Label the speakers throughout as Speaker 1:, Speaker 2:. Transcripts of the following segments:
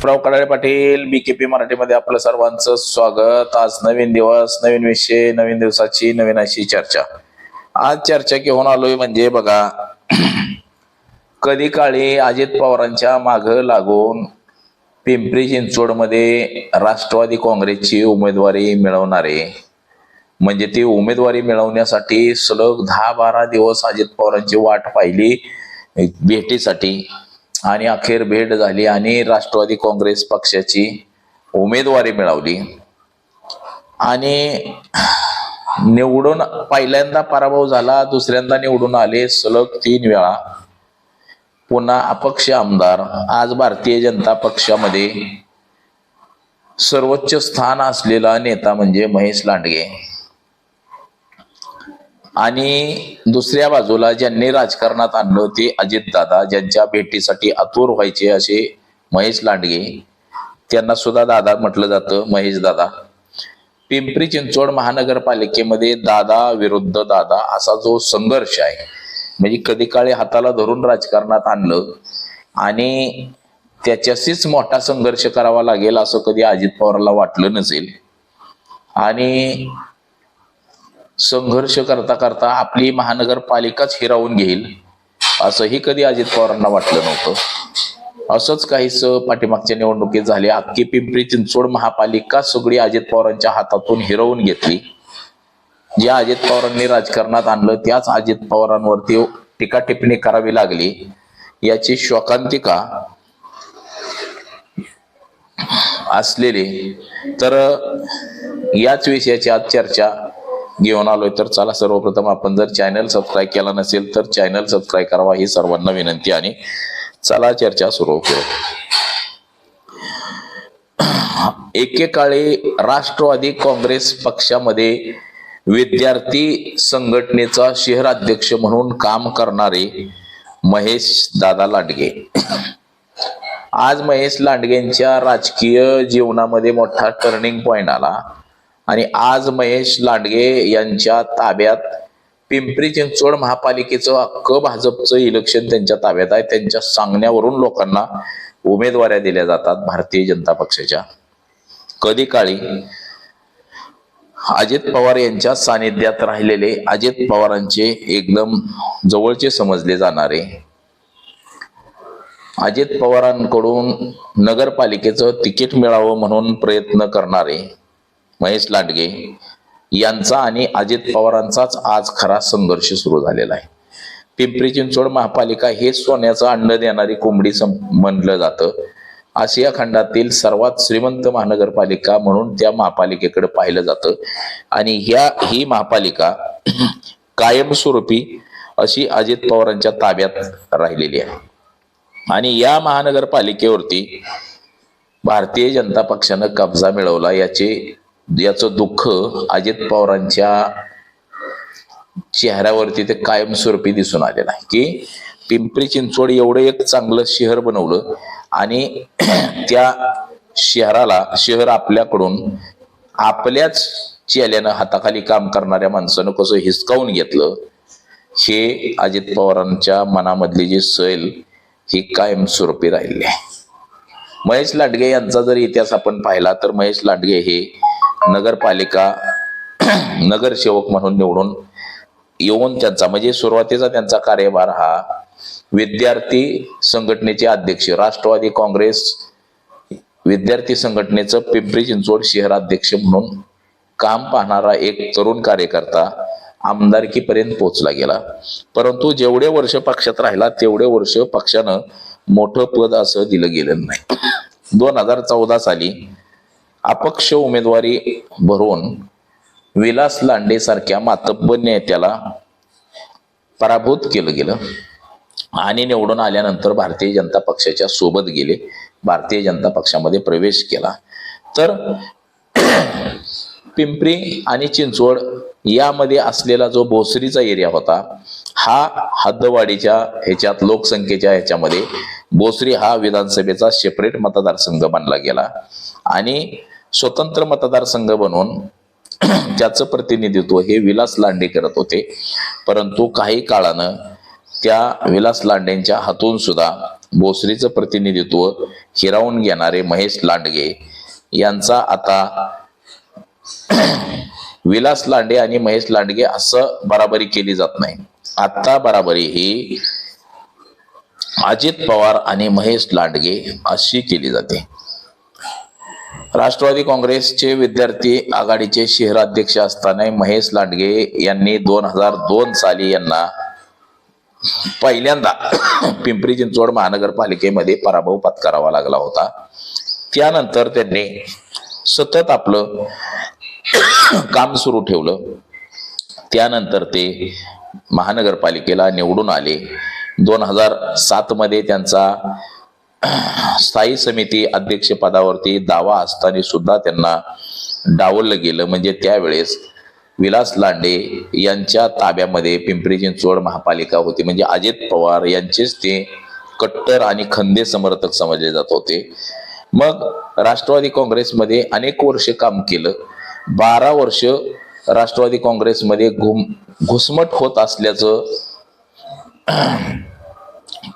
Speaker 1: Diliprao Kadale Patil BKP मराठीमध्ये आपलं सर्वांचं स्वागत। आज नवीन दिवस, नवीन विषय, नवीन दिवसाची नवीन अशी चर्चा। आज चर्चा घेऊन आलोय म्हणजे बघा, कधी काळी अजित पवारांच्या माग लागून पिंपरी चिंचवड मध्ये राष्ट्रवादी काँग्रेसची उमेदवारी मिळवणारे, म्हणजे ती उमेदवारी मिळवण्यासाठी सलग 10-12 दिवस अजित पवारांची वाट पाहिली भेटीसाठी, आणि अखेर भेट झाली आणि राष्ट्रवादी काँग्रेस पक्षाची उमेदवारी मिळवली आणि निवडून पहिल्यांदा पराभव झाला, दुसऱ्यांदा निवडून आले सलग 3 वेळा। पुन्हा अपक्ष आमदार। आज भारतीय जनता पक्षामध्ये सर्वोच्च स्थान असलेला नेता म्हणजे महेश लांडगे, आणि दुसऱ्या बाजूला ज्यांनी राजकारणात आणलं ते अजितदादा, ज्यांच्या भेटीसाठी आतुर व्हायचे असे महेश लांडगे, त्यांना सुद्धा दादा म्हटलं जातं, महेश दादा। पिंपरी चिंचवड महानगरपालिकेमध्ये दादा विरुद्ध दादा असा जो संघर्ष आहे, म्हणजे कधी काळी हाताला धरून राजकारणात आणलं आणि त्याच्याशीच मोठा संघर्ष करावा लागेल असं कधी अजित पवारला वाटलं नसेल, आणि संघर्ष करता करता आपली महानगरपालिकाच हिरावून घेईल असंही कधी अजित पवारांना वाटलं नव्हतं। असंच काहीच पाठीमागच्या निवडणुकीत झाले। अख्खी पिंपरी चिंचवड महापालिका सगळी अजित पवारांच्या हातातून हिरावून घेतली। ज्या अजित पवारांनी राजकारणात आणलं त्याच अजित पवारांवरती टीका टिप्पणी करावी लागली, याची शोकांतिका असलेली। तर याच विषयाची आज चर्चा घेऊन आलोय। तर चला, सर्वप्रथम आपण जर चॅनल सबस्क्राईब केला नसेल तर चॅनल सबस्क्राईब करावा ही सर्वांना विनंती, आणि चला चर्चा सुरू करू। एकेकाळी राष्ट्रवादी काँग्रेस पक्षामध्ये विद्यार्थी संघटनेचा शहराध्यक्ष म्हणून काम करणारे महेश दादा लांडगे, आज महेश लांडगेंच्या राजकीय जीवनामध्ये मोठा टर्निंग पॉइंट आला, आणि आज महेश लांडगे यांच्या ताब्यात पिंपरी चिंचवड महापालिकेचं अख्खं भाजपचं इलेक्शन त्यांच्या ताब्यात आहे। त्यांच्या सांगण्यावरून लोकांना उमेदवाऱ्या दिल्या जातात भारतीय जनता पक्षाच्या। कधी काळी अजित पवार यांच्या सानिध्यात राहिलेले, अजित पवारांचे एकदम जवळचे समजले जाणारे, अजित पवारांकडून नगरपालिकेचं तिकीट मिळावं म्हणून प्रयत्न करणारे महेश लांडगे यांचा आणि अजित पवारांचाच आज खरा संघर्ष सुरू झालेला आहे। पिंपरी चिंचवड महापालिका हे सोन्याचं अंड देणारी कोंबडी म्हणलं जातं। आशिया खंडातील सर्वात श्रीमंत महानगरपालिका म्हणून त्या महापालिकेकडे पाहिलं जातं, आणि ही महापालिका कायमस्वरूपी अशी अजित पवारांच्या ताब्यात राहिलेली आहे, आणि या महानगरपालिकेवरती भारतीय जनता पक्षानं कब्जा मिळवला। याचं दुःख अजित पवारांच्या चेहऱ्यावरती ते कायमस्वरूपी दिसून आलेलं आहे, की पिंपरी चिंचवड एवढं एक चांगलं शहर बनवलं आणि त्या शहर आपल्याकडून आपल्याच चेल्यानं हाताखाली काम करणाऱ्या माणसानं कसं हिसकावून घेतलं, हे अजित पवारांच्या मनामधली जी सैल ही कायमस्वरूपी राहिली आहे। महेश लांडगे यांचा जर इतिहास आपण पाहिला तर महेश लांडगे हे नगरपालिका नगरसेवक म्हणून निवडून येऊन त्यांचा म्हणजे सुरुवातीचा त्यांचा कार्यभार हा विद्यार्थी संघटनेचे अध्यक्ष, राष्ट्रवादी काँग्रेस विद्यार्थी संघटनेचं पिंपरी चिंचवड शहराध्यक्ष म्हणून काम पाहणारा एक तरुण कार्यकर्ता आमदारकीपर्यंत पोहोचला गेला। परंतु जेवढे वर्ष पक्षात राहिला तेवढे वर्ष पक्षानं मोठं पद असं दिलं गेलं नाही। 2014 साली अपक्ष उमेदवारी भरून विलास लांडे सारख्या मातब्बर नेत्याला पराभूत केलं गेलं, आणि निवडून आल्यानंतर भारतीय जनता पक्षाच्या सोबत गेले, भारतीय जनता पक्षामध्ये प्रवेश केला। तर पिंपरी आणि चिंचवड यामध्ये असलेला जो भोसरीचा एरिया होता, हा हद्दवाढीच्या ह्याच्यात लोकसंख्येच्या ह्याच्यामध्ये भोसरी हा विधानसभेचा सेपरेट मतदारसंघ बनला गेला, आणि स्वतंत्र मतदारसंघ बनवून त्याचं प्रतिनिधित्व हे विलास लांडे करत होते। परंतु काही काळानं त्या विलास लांडेंच्या हातून सुद्धा भोसरीचं प्रतिनिधित्व हिरावून घेणारे महेश लांडगे यांचा आता विलास लांडे आणि महेश लांडगे असं बराबरी केली जात नाही. आता बराबरी ही अजित पवार आणि महेश लांडगे अशी केली जाते. राष्ट्रवादी काँग्रेसचे विद्यार्थी आघाडीचे शहराध्यक्ष असताना महेश लांडगे यांनी 2002 साली यांना पहिल्यांदा पिंपरी चिंचवड महानगरपालिकेमध्ये पराभव पत्करावा लागला होता. त्यानंतर त्यांनी सतत आपलं काम सुरू ठेवलं. त्यानंतर ते महानगरपालिकेला निवडून आले. 2007 मध्ये त्यांचा स्थायी समिती अध्यक्ष पदावरती दावा असताना सुद्धा त्यांना डावललं गेलं. म्हणजे त्यावेळेस विलास लांडे यांच्या ताब्यामध्ये पिंपरी चिंचवड महापालिका होती. म्हणजे अजित पवार यांचेच ते कट्टर आणि खंदे समर्थक समजले जात होते. मग राष्ट्रवादी काँग्रेसमध्ये अनेक वर्ष काम केलं. 12 वर्ष राष्ट्रवादी काँग्रेसमध्ये घुसमट होत असल्याचं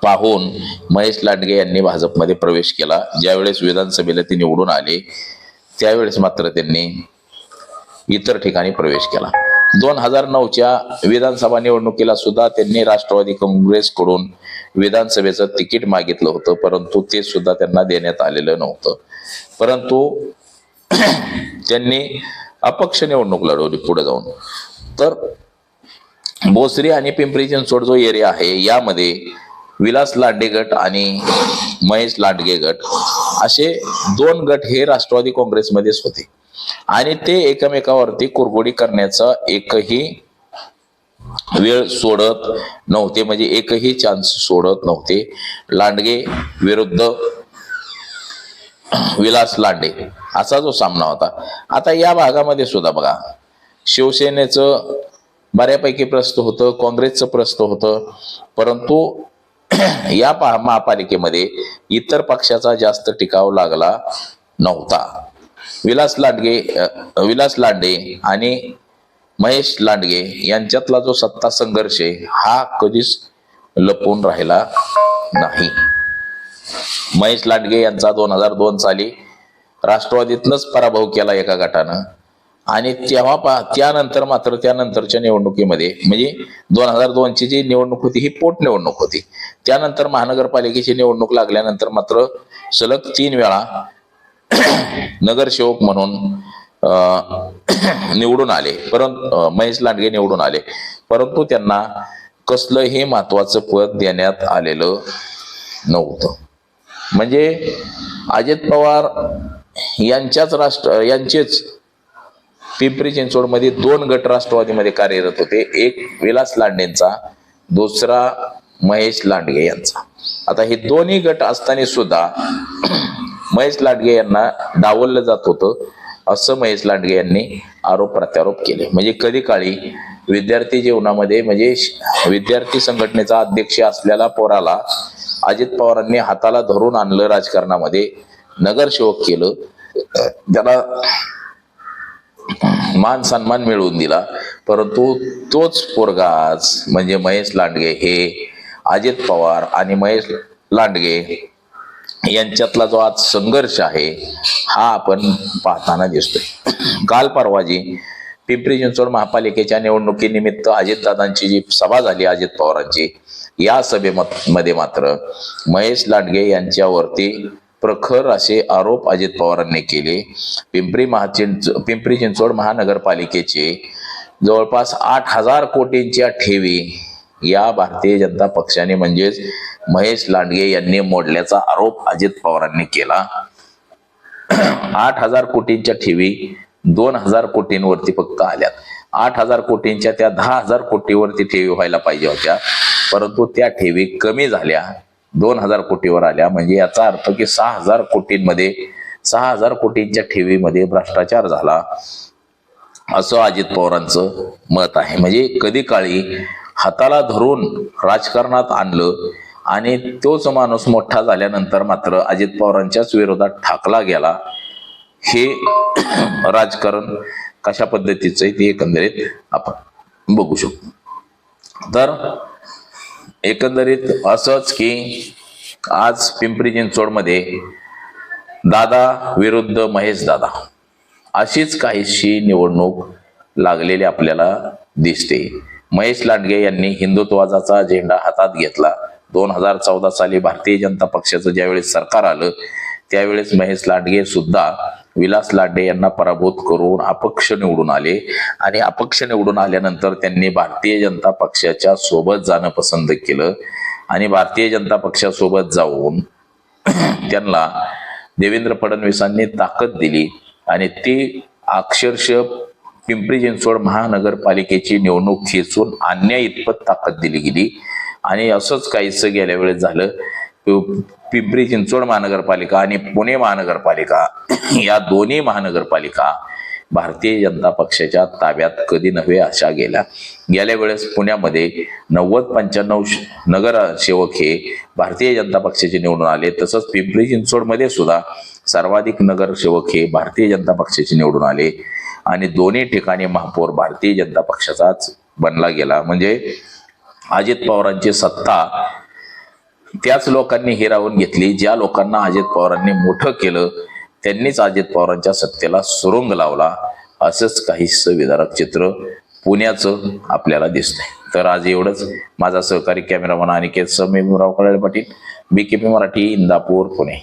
Speaker 1: पाहून महेश लांडगे यांनी भाजपमध्ये प्रवेश केला. ज्यावेळेस विधानसभेला ते निवडून आले त्यावेळेस मात्र त्यांनी इतर ठिकाणी प्रवेश केला. 2009च्या विधानसभा निवडणुकीला सुद्धा त्यांनी राष्ट्रवादी काँग्रेसकडून विधानसभेचं तिकीट मागितलं होतं, परंतु ते सुद्धा त्यांना देण्यात आलेलं नव्हतं. परंतु त्यांनी अपक्ष निवडणूक लढवली पुढे जाऊन. तर भोसरी आणि पिंपरी चिंचवड जो एरिया आहे यामध्ये विलास लांडे गट आणि महेश लांडगे गट असे 2 गट हे राष्ट्रवादी काँग्रेसमध्येच होते आणि ते एकमेकावरती कुरघोडी करण्याचा एकही वेळ सोडत नव्हते. म्हणजे एकही चान्स सोडत नव्हते. लांडगे विरुद्ध विलास लांडे असा जो सामना होता. आता या भागामध्ये सुद्धा बघा शिवसेनेचं बऱ्यापैकी प्रस्त होतं, काँग्रेसचं प्रस्त होतं, परंतु या महापालिकेमध्ये इतर पक्षाचा जास्त टिकाव लागला नव्हता. विलास लांडे आणि महेश लांडगे यांच्यातला जो सत्ता संघर्ष आहे हा कधीच लपून राहिला नाही. महेश लांडगे यांचा 2002 साली राष्ट्रवादीतनच पराभव केला एका गटानं आणि त्यानंतर मात्र त्यानंतरच्या निवडणुकीमध्ये म्हणजे 2002 ची जी निवडणूक होती ही पोट निवडणूक होती. त्यानंतर महानगरपालिकेची निवडणूक लागल्यानंतर मात्र सलग 3 वेळा नगरसेवक म्हणून निवडून आले. परंतु महेश लांडगे निवडून आले, परंतु त्यांना कसलंही महत्वाचं पद देण्यात आलेलं नव्हतं. म्हणजे अजित पवार यांचेच पिंपरी चिंचवड मध्ये 2 गट राष्ट्रवादीमध्ये कार्यरत होते. एक विलास लांडेंचा, दुसरा महेश लांडगे यांचा. आता हे दोन्ही गट असताना सुद्धा महेश लांडगे यांना डावललं जात होतं असं महेश लांडगे यांनी आरोप प्रत्यारोप केले. म्हणजे कधी काळी विद्यार्थी जीवनामध्ये म्हणजे विद्यार्थी संघटनेचा अध्यक्ष असलेला पोराला अजित पवारांनी हाताला धरून आणलं, राजकारणामध्ये नगरसेवक केलं, त्याला मान सन्मान मिळवून दिला. परंतु तोच पोरगाच म्हणजे महेश लांडगे हे अजित पवार आणि महेश लांडगे यांच्यातला जो आज संघर्ष आहे हा आपण पाहताना दिसतोय. काल परवाजी पिंपरी चिंचवड महापालिकेच्या निवडणुकीनिमित्त अजितदादांची जी सभा झाली अजित पवारांची, या सभेमध्ये मात्र महेश लांडगे यांच्यावरती प्रखर असे आरोप अजित पवारांनी केले. पिंपरी चिंचवड महानगरपालिकेचे जवळपास 8,000 कोटींच्या ठेवी या भारतीय जनता पक्षाने म्हणजेच महेश लांडगे यांनी मोडल्याचा आरोप अजित पवारांनी केला. 8,000 कोटींच्या ठेवी 2,000 कोटींवरती फक्त आल्यात. 8,000 कोटींच्या त्या 10,000 कोटीवरती ठेवी व्हायला पाहिजे होत्या, परंतु त्या ठेवी कमी झाल्या, 2,000 कोटीवर आल्या. म्हणजे याचा अर्थ की 6,000 कोटींच्या ठेवीमध्ये भ्रष्टाचार झाला असं अजित पवारांचं मत आहे. म्हणजे कधी काळी हाताला धरून राजकारणात आणलं आणि तोच माणूस मोठा झाल्यानंतर मात्र अजित पवारांच्याच विरोधात ठाकला गेला. हे राजकारण कशा पद्धतीचं आहे ते एकंदरीत आपण बघू शकतो. तर एकंदरीत असंच की आज पिंपरी चिंचवडमध्ये दादा विरुद्ध महेश दादा अशीच काहीशी निवडणूक लागलेली आपल्याला दिसते. महेश लांडगे यांनी हिंदुत्वाचा झेंडा हातात घेतला. 2014 साली भारतीय जनता पक्षाचं ज्यावेळेस सरकार आलं त्यावेळेस महेश लांडगे सुद्धा विलास लांडे यांना पराभूत करून अपक्ष निवडून आले आणि अपक्ष निवडून आल्यानंतर त्यांनी भारतीय जनता पक्षाच्या सोबत जाणं पसंत केलं आणि भारतीय जनता पक्षासोबत जाऊन त्यांना देवेंद्र फडणवीसांनी ताकद दिली आणि ती अक्षरशः पिंपरी चिंचवड महानगरपालिकेची निवडणूक खेचून आणण्या इतपत ताकद दिली गेली. आणि असंच काहीसं गेल्या वेळेस झालं. पिंपरी चिंचवड महानगरपालिका आणि पुणे महानगरपालिका या दोन्ही महानगरपालिका भारतीय जनता पक्षाच्या ताब्यात कधी नव्हे अशा गेल्या वेळेस पुण्यामध्ये 90-95 नगरसेवक हे भारतीय जनता पक्षाचे निवडून आले. तसंच पिंपरी चिंचवडमध्ये सुद्धा सर्वाधिक नगरसेवक हे भारतीय जनता पक्षाचे निवडून आले आणि दोन्ही ठिकाणी महापौर भारतीय जनता पक्षाचाच बनला गेला. म्हणजे अजित पवारांची सत्ता त्याच लोकांनी हिरावून घेतली. ज्या लोकांना अजित पवारांनी मोठं केलं त्यांनीच अजित पवारांच्या सत्तेला सुरुंग लावला. असंच काहीसं विदारक चित्र पुण्याचं आपल्याला दिसतंय. तर आज एवढंच. माझा सहकारी कॅमेरामन अनिकेत समीराव कळळे पाटील, BKP मराठी, इंदापूर, पुणे.